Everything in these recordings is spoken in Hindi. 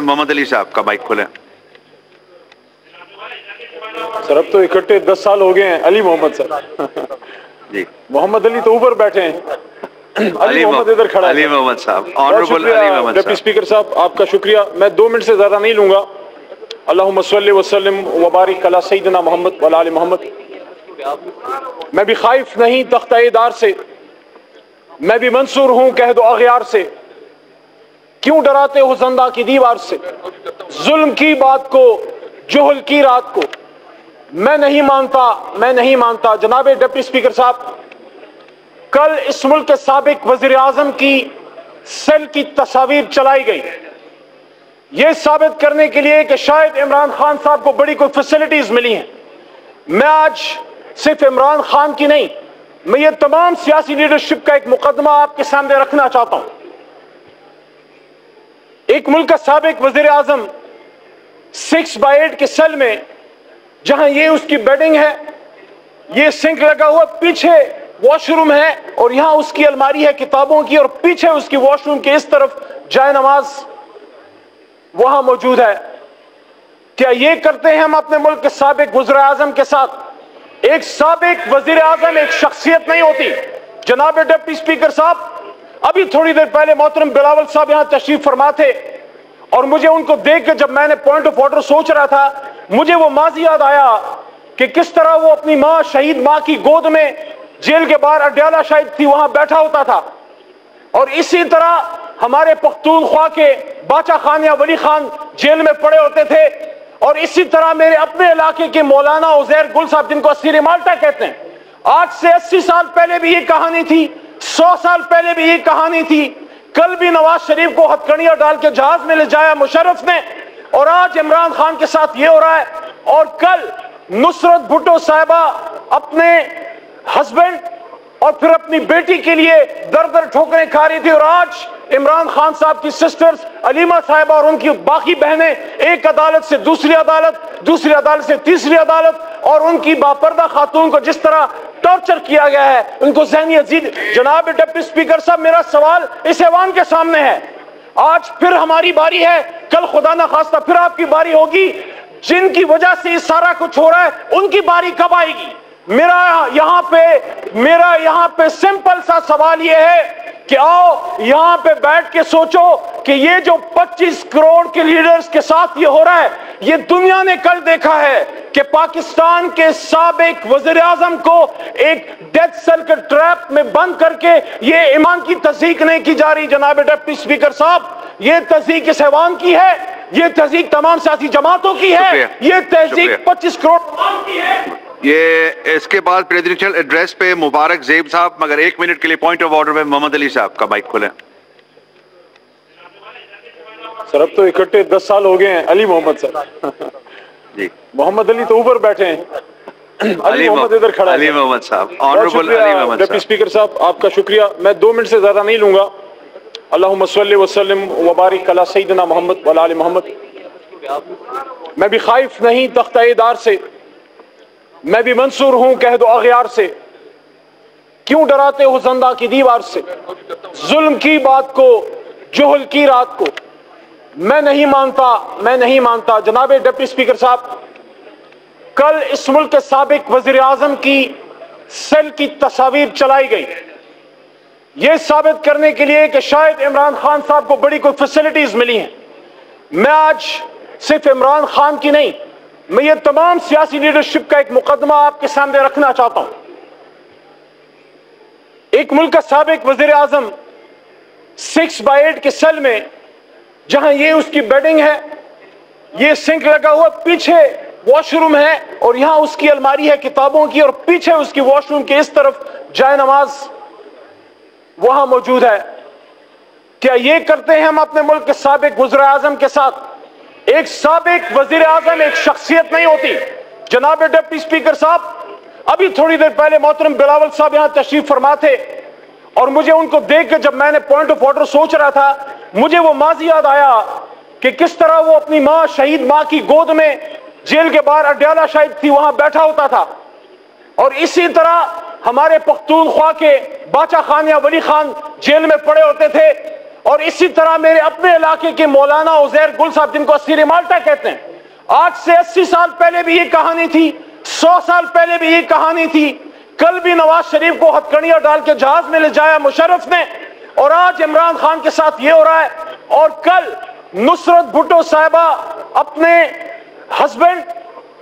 मोहम्मद अली साहब का माइक खोलें। सर अब तो इकट्ठे 10 साल हो गए हैं। अली मोहम्मद सर जी, मोहम्मद अली तो ऊपर बैठे हैं। अली मोहम्मद इधर खड़ा है। अली मोहम्मद साहब, बहुत ऑनरेबल अली शुक्रिया मोहम्मद डिप्टी साहब। स्पीकर साहब, आपका शुक्रिया। मैं 2 मिनट से ज्यादा नहीं लूंगा। अल्लाहुम्मा सल्लि व सल्लिम व बारिक अला सय्यिदना मोहम्मद व अला आलि मोहम्मद। मैं भी खाइफ नहीं तख्ता-ए-दार से, मैं भी मंसूर हूं कह दो अगयार से। क्यों डराते हो ज़ंदा की दीवार से? जुल्म की बात को, जुहल की रात को मैं नहीं मानता जनाबे डिप्टी स्पीकर साहब, कल इस मुल्क के साबिक वजीर आजम की सेल की तस्वीर चलाई गई ये साबित करने के लिए कि शायद इमरान खान साहब को बड़ी कोई फैसिलिटीज मिली हैं। मैं आज सिर्फ इमरान खान की नहीं, मैं ये तमाम सियासी लीडरशिप का एक मुकदमा आपके सामने रखना चाहता हूं। एक मुल्क का साबिक वजीर आजम 6x8 के सेल में, जहां ये उसकी बेडिंग है, ये सिंक लगा हुआ, पीछे वॉशरूम है और यहां उसकी अलमारी है किताबों की, और पीछे उसकी वॉशरूम के इस तरफ जाए नमाज वहां मौजूद है। क्या ये करते हैं हम अपने मुल्क के साबिक वज़ीर आज़म के साथ? एक साबिक वज़ीर आज़म एक शख्सियत नहीं होती। जनाब डिप्टी स्पीकर साहब, अभी थोड़ी देर पहले मोहतरम बिलावल साहब यहां तशरीफ फरमा थे और मुझे उनको देख के जब मैंने पॉइंट ऑफ ऑर्डर सोच रहा था, मुझे वो माजी याद आया कि किस तरह वो अपनी मां, शहीद मां की गोद में जेल के बाहर अड्याला शायद थी, वहां बैठा होता था। और इसी तरह हमारे पख्तूनख्वा के बाचा खान या वली खान जेल में पड़े होते थे। और इसी तरह मेरे अपने इलाके के मौलाना उजैर गुल साहब, जिनको असीर माल्टा कहते हैं, आज से 80 साल पहले भी ये कहानी थी, 100 साल पहले भी ये कहानी थी। कल भी नवाज शरीफ को हथकड़ियां डाल के जहाज में ले जाया मुशर्रफ ने, और आज इमरान खान के साथ ये हो रहा है। और कल नुसरत भुट्टो साहिबा अपने हस्बैंड और फिर अपनी बेटी के लिए दर दर ठोकरें खा रही थी, और आज इमरान खान साहब की सिस्टर्स अलीमा साहिबा और उनकी बाकी बहनें एक अदालत से दूसरी अदालत, दूसरी अदालत से तीसरी अदालत, और उनकी बापर्दा खातून को जिस तरह टॉर्चर किया गया है, उनको ज़हनी अजीज। जनाब डिप्टी स्पीकर साहब, मेरा सवाल इस ऐवान के सामने है। आज फिर हमारी बारी है, कल खुदा ना खास्ता फिर आपकी बारी होगी। जिनकी वजह से ये सारा कुछ हो रहा है, उनकी बारी कब आएगी? मेरा यहाँ पे सिंपल सा सवाल यह है कि आओ यहां पे बैठ के सोचो कि ये जो 25 करोड़ के लीडर्स के साथ ये हो रहा है, ये दुनिया ने कल देखा है कि पाकिस्तान के साबिक वजीर आजम को एक डेथ सेल के ट्रैप में बंद करके ये ईमान की तस्दीक नहीं की जा रही। जनाब डिप्टी स्पीकर साहब, ये तस्दीक इस ऐवान की है, ये तस्दीक तमाम सियासी जमातों की है, ये तस्दीक 25 करोड़ की है। ये इसके बाद प्रेसिडेंशियल एड्रेस पे मुबारक ज़ेब साहब, मगर 1 मिनट के लिए पॉइंट ऑफ ऑर्डर में मोहम्मद अली साहब का माइक खोलें। सर अब तो इकट्ठे 10 साल हो गए हैं। अली मोहम्मद सर जी, मोहम्मद अली तो ऊपर बैठे हैं। अली मोहम्मद इधर खड़ा है। अली मोहम्मद साहब, ऑनरेबल अली मोहम्मद डिप्टी साहब। स्पीकर साहब, आपका शुक्रिया। मैं 2 मिनट से ज्यादा नहीं लूंगा। अल्लाहुम्मा सल्लि व सल्लिम व बारिक अला सय्यिदना मोहम्मद व अला आलि मोहम्मद। मैं भी खाइफ नहीं तख्ता-ए-दार से, मैं भी मंसूर हूं कह दो अगयार से। क्यों डराते हो ज़ंदा की दीवार से? जुल्म की बात को, जुहल की रात को मैं नहीं मानता जनाबे डिप्टी स्पीकर साहब, कल इस मुल्क के साबिक वजीर आजम की सेल की तस्वीर चलाई गई ये साबित करने के लिए कि शायद इमरान खान साहब को बड़ी कोई फैसिलिटीज मिली हैं। मैं आज सिर्फ इमरान खान की नहीं, मैं ये तमाम सियासी लीडरशिप का एक मुकदमा आपके सामने रखना चाहता हूं। एक मुल्क का साबिक वजीर आजम 6x8 के सेल में, जहां ये उसकी बेडिंग है, ये सिंक लगा हुआ, पीछे वॉशरूम है और यहां उसकी अलमारी है किताबों की, और पीछे उसकी वॉशरूम के इस तरफ जाए नमाज वहां मौजूद है। क्या ये करते हैं हम अपने मुल्क के साबिक वज़ीर आज़म के साथ? एक साबिक वज़ीर आज़म एक शख्सियत नहीं होती। जनाब डिप्टी स्पीकर साहब, अभी थोड़ी देर पहले मोहतरम बिलावल साहब यहां तशरीफ फरमा थे और मुझे उनको देख के जब मैंने पॉइंट ऑफ ऑर्डर सोच रहा था, मुझे वो माजी याद आया कि किस तरह वो अपनी मां, शहीद मां की गोद में जेल के बाहर अड्याला शायद थी, वहां बैठा होता था। और इसी तरह हमारे पख्तूनख्वा के बाचा खान या वली खान जेल में पड़े होते थे। और इसी तरह मेरे अपने इलाके के मौलाना उजैर गुल साहब, जिनको असीर माल्टा कहते हैं, आज से 80 साल पहले भी ये कहानी थी, 100 साल पहले भी ये कहानी थी। कल भी नवाज शरीफ को हथकड़ियां डाल के जहाज में ले जाया मुशर्रफ ने, और आज इमरान खान के साथ ये हो रहा है। और कल नुसरत भुट्टो साहिबा अपने हस्बैंड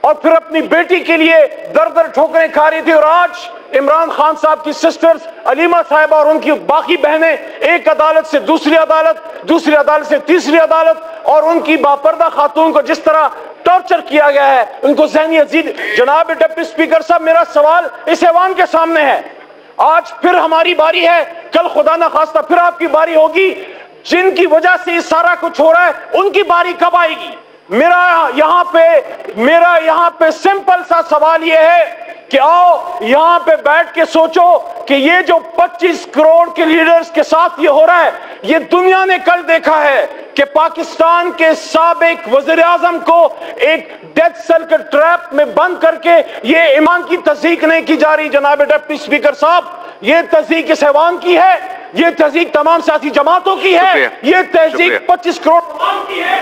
और फिर अपनी बेटी के लिए दर दर ठोकरें खा रही थी, और आज इमरान खान साहब की सिस्टर्स अलीमा साहिबा और उनकी बाकी बहनें एक अदालत से दूसरी अदालत, दूसरी अदालत से तीसरी अदालत, और उनकी बापर्दा खातून को जिस तरह टॉर्चर किया गया है, उनको ज़हनी अजीज। जनाब डिप्टी स्पीकर साहब, मेरा सवाल इस ऐवान के सामने है, आज फिर हमारी बारी है, कल खुदा ना खास्ता फिर आपकी बारी होगी। जिनकी वजह से ये सारा कुछ हो रहा है, उनकी बारी कब आएगी? मेरा यहाँ पे सिंपल सा सवाल यह है कि आओ यहां पे बैठ के सोचो कि ये जो 25 करोड़ के लीडर्स के साथ ये हो रहा है, ये दुनिया ने कल देखा है कि पाकिस्तान के साबिक वज़ीर आज़म को एक डेथ सेल के ट्रैप में बंद करके ये ईमान की तस्दीक नहीं की जा रही। जनाब डिप्टी स्पीकर साहब, ये तस्दीक इस ऐवान की है, ये तस्दीक तमाम सियासी जमातों की है, ये तस्दीक 25 करोड़ की है।